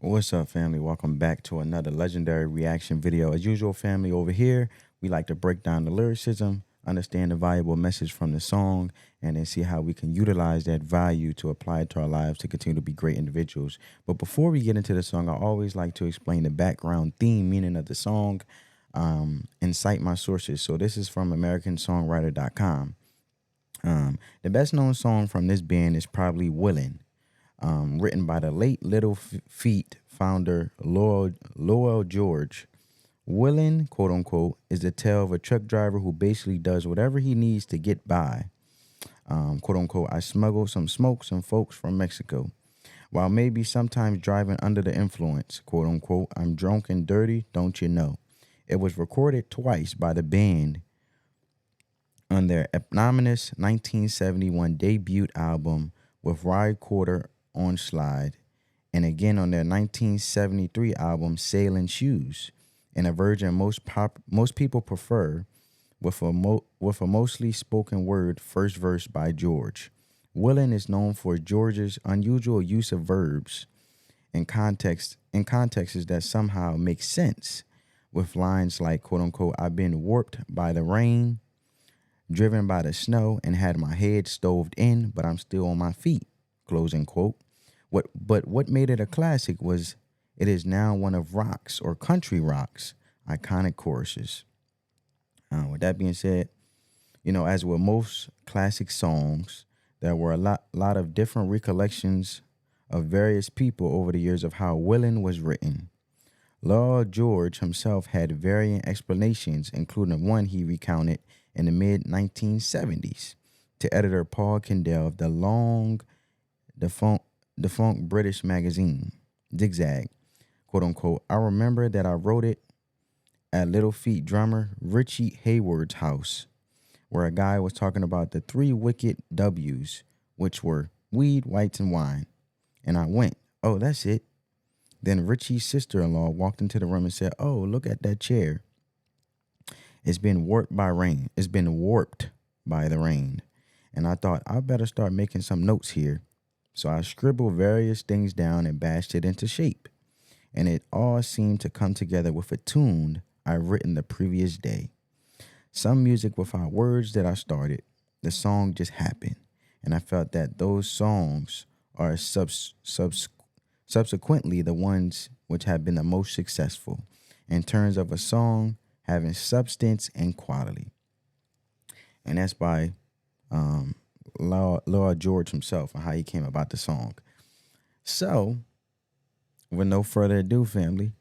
What's up, family? Welcome back to another legendary reaction video. As usual, family, over here, we like to break down the lyricism, understand the valuable message from the song, and then see how we can utilize that value to apply it to our lives to continue to be great individuals. But before we get into the song, I always like to explain the background theme meaning of the song and cite my sources. So this is from AmericanSongwriter.com. The best known song from this band is probably Willin', written by the late Little Feat founder Lowell George. Willin', quote unquote, is the tale of a truck driver who basically does whatever he needs to get by. Quote unquote, I smuggled some folks from Mexico. While maybe sometimes driving under the influence, quote unquote, I'm drunk and dirty, don't you know? It was recorded twice by the band on their eponymous 1971 debut album with Ride Quarter on slide, and again on their 1973 album Sailing Shoes, in a version most people prefer, with a mostly spoken word first verse by George. Willin' is known for George's unusual use of verbs in contexts that somehow make sense, with lines like, quote unquote, I've been warped by the rain, driven by the snow, and had my head stoved in, but I'm still on my feet, closing quote. But what made it a classic was it is now one of rock's, or country rock's, iconic choruses. With that being said, as with most classic songs, there were a lot of different recollections of various people over the years of how Willin' was written. Lord George himself had varying explanations, including one he recounted in the mid-1970s to editor Paul Kendall of the long defunct British magazine, Zigzag, quote unquote, I remember that I wrote it at Little Feat drummer Richie Hayward's house, where a guy was talking about the three wicked W's, which were weed, whites, and wine. And I went, oh, that's it. Then Richie's sister-in-law walked into the room and said, oh, look at that chair. It's been warped by rain. It's been warped by the rain. And I thought, I better start making some notes here. So I scribbled various things down and bashed it into shape. And it all seemed to come together with a tune I'd written the previous day. Some music without words that I started. The song just happened. And I felt that those songs are subsequently the ones which have been the most successful in terms of a song having substance and quality. And that's by Lord George himself and how he came about the song. So, with no further ado, family,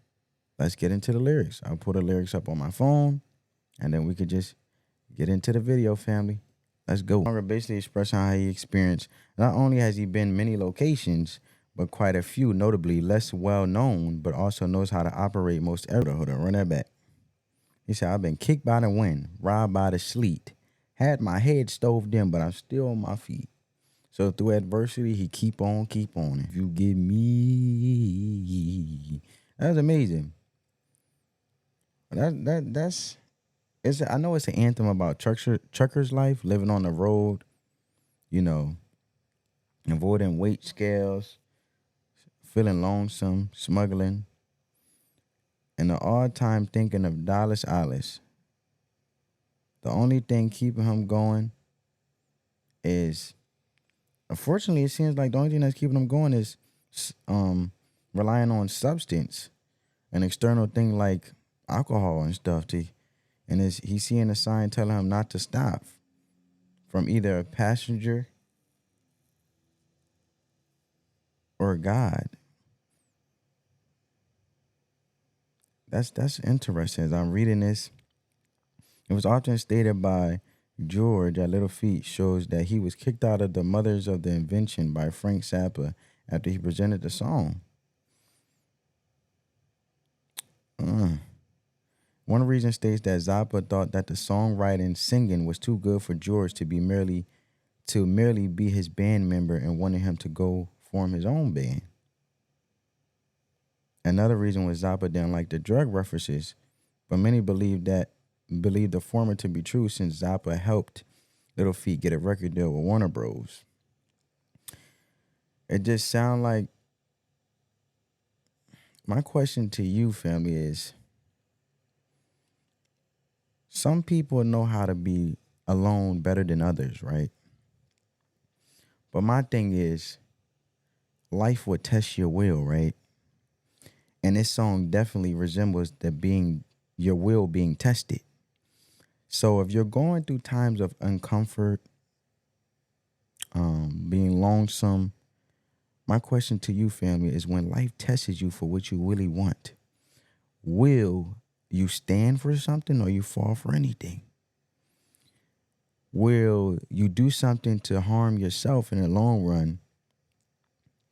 let's get into the lyrics. I'll put the lyrics up on my phone, and then we could just get into the video, family. Let's go. Basically expressing how he experienced, not only has he been many locations, but quite a few, notably less well known, but also knows how to operate most everywhere. Hold on, run that back. He said, I've been kicked by the wind, robbed by the sleet, had my head stoved in, but I'm still on my feet. So through adversity, he keep on. If you give me, that's amazing. That's I know it's an anthem about trucker's life, living on the road, avoiding weight scales, feeling lonesome, smuggling, and the odd time thinking of Dallas Alice. The only thing keeping him going is, unfortunately, it seems like the only thing that's keeping him going is relying on substance, an external thing like alcohol and stuff. He's seeing a sign telling him not to stop from either a passenger or God. That's interesting. As I'm reading this, it was often stated by George at Little Feat shows that he was kicked out of the Mothers of the Invention by Frank Zappa after he presented the song. One reason states that Zappa thought that the songwriting and singing was too good for George to merely be his band member and wanted him to go form his own band. Another reason was Zappa didn't like the drug references, but many believe the former to be true since Zappa helped Little Feat get a record deal with Warner Bros. It just sounds like My question to you, family, is some people know how to be alone better than others, right? But my thing is, life will test your will, right? And this song definitely resembles your will being tested. So if you're going through times of uncomfort, being lonesome, my question to you, family, is when life tests you for what you really want, will you stand for something or you fall for anything? Will you do something to harm yourself in the long run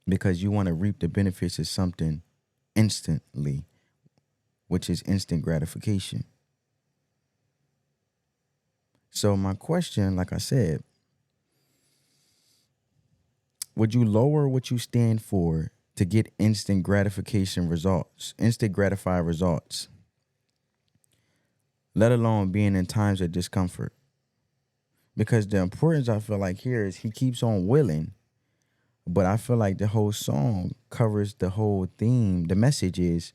because you want to reap the benefits of something instantly, which is instant gratification? So my question, like I said, would you lower what you stand for to get instant gratification results, instant gratified results, let alone being in times of discomfort? Because the importance I feel like here is he keeps on willing, but I feel like the whole song covers the whole theme. The message is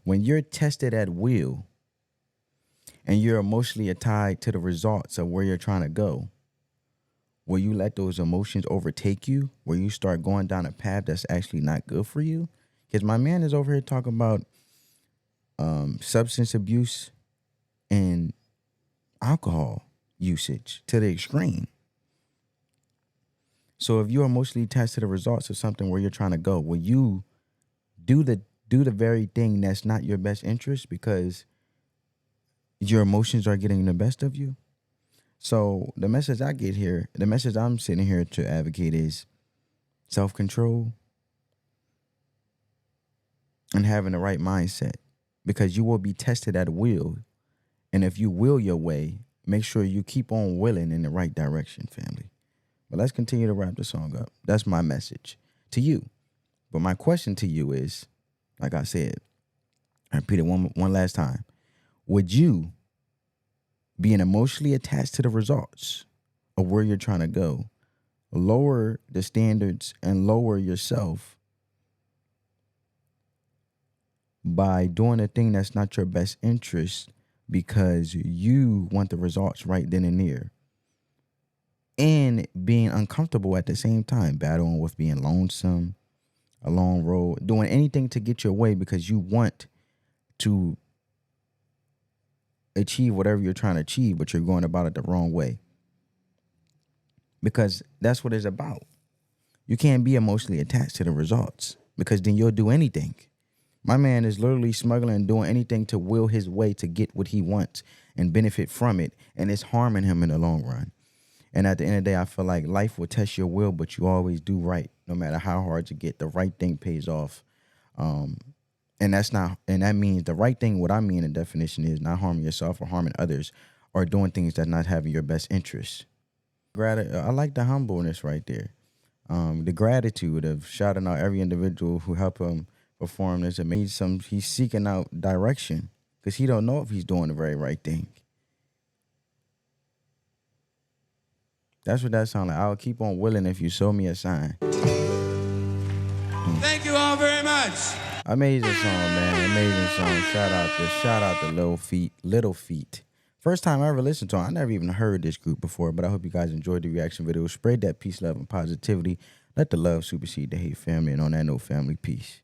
when you're tested at will and you're emotionally tied to the results of where you're trying to go, will you let those emotions overtake you? Will you start going down a path that's actually not good for you? Because my man is over here talking about substance abuse and alcohol usage to the extreme. So if you're emotionally attached to the results of something where you're trying to go, will you do the very thing that's not your best interest because your emotions are getting the best of you? So the message I get here, the message I'm sitting here to advocate is self-control and having the right mindset, because you will be tested at will. And if you will your way, make sure you keep on willing in the right direction, family. But let's continue to wrap the song up. That's my message to you. But my question to you is, like I said, I repeat it one last time. Would you, being emotionally attached to the results of where you're trying to go, lower the standards and lower yourself by doing a thing that's not your best interest because you want the results right then and there, and being uncomfortable at the same time, battling with being lonesome, a long road, doing anything to get your way because you want to achieve whatever you're trying to achieve, but you're going about it the wrong way? Because that's what it's about. You can't be emotionally attached to the results because then you'll do anything. My man is literally smuggling and doing anything to will his way to get what he wants and benefit from it, and it's harming him in the long run. And at the end of the day, I feel like life will test your will, but you always do right, no matter how hard you get. The right thing pays off. And that means the right thing, what I mean in definition is not harming yourself or harming others or doing things that not having your best interests. I like the humbleness right there. The gratitude of shouting out every individual who helped him perform this. It means he's seeking out direction because he don't know if he's doing the very right thing. That's what that sounds like. I'll keep on willing if you show me a sign. Thank you all very much. Amazing song, man. Amazing song. Shout out to Little Feat. First time I ever listened to him. I never even heard this group before, but I hope you guys enjoyed the reaction video. Spread that peace, love, and positivity. Let the love supersede the hate, family. And on that note, family, peace.